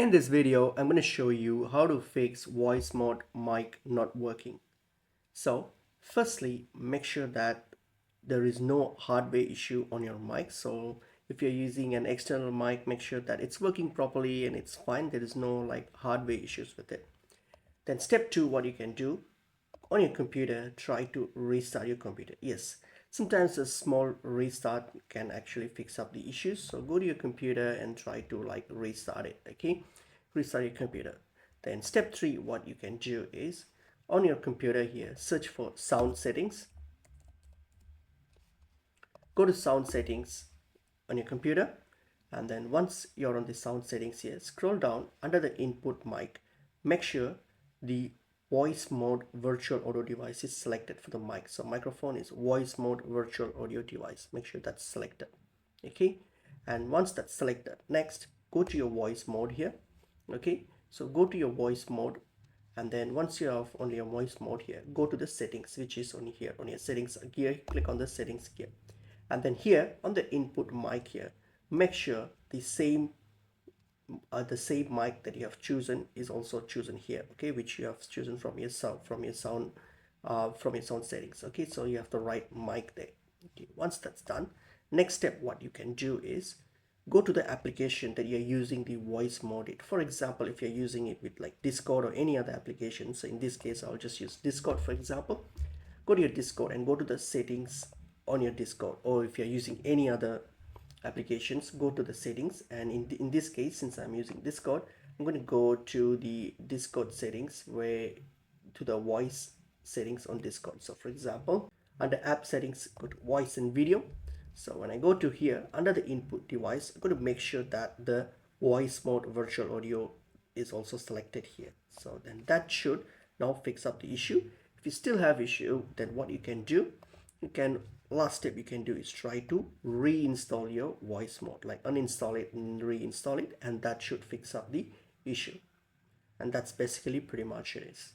In this video, I'm going to show you how to fix voice mode mic not working. So firstly, make sure that there is no hardware issue on your mic. So if you're using an external mic, make sure that it's working properly and it's fine. There is no hardware issues with it. Then step two, what you can do on your computer, try to restart your computer. Yes, sometimes a small restart can actually fix up the issues. So go to your computer and try to restart it. Okay, restart your computer. Then step three, what you can do is on your computer here, search for sound settings. Go to sound settings on your computer, and then once you're on the sound settings here, scroll down under the input mic. Make sure the voice mode virtual audio device is selected for the mic. So microphone is voice mode virtual audio device. Make sure that's selected. Okay, and once that's selected, next go to your voice mode here. Okay, so go to your voice mode, and then once you have only your voice mode here, go to the settings, which is on here on your settings gear. Click on the settings gear, and then here on the input mic here, make sure the same mic that you have chosen is also chosen here. Okay, which you have chosen from your sound settings. Okay, so you have the right mic there. Okay, once that's done, next step what you can do is go to the application that you're using the voice mode. For example, if you're using it with Discord or any other application, so in this case I'll just use Discord for example. Go to your Discord and go to the settings on your Discord, or if you're using any other applications, go to the settings, and in this case, since I'm using Discord, I'm going to go to the Discord settings, where to the voice settings on Discord. So for example, under app settings, go to voice and video. So when I go to here under the input device, I'm going to make sure that the voice mode virtual audio is also selected here. So then that should now fix up the issue. If you still have issue, then what you can do, last step you can do is try to reinstall your voice mode, uninstall it and reinstall it, and that should fix up the issue. And that's basically pretty much it is.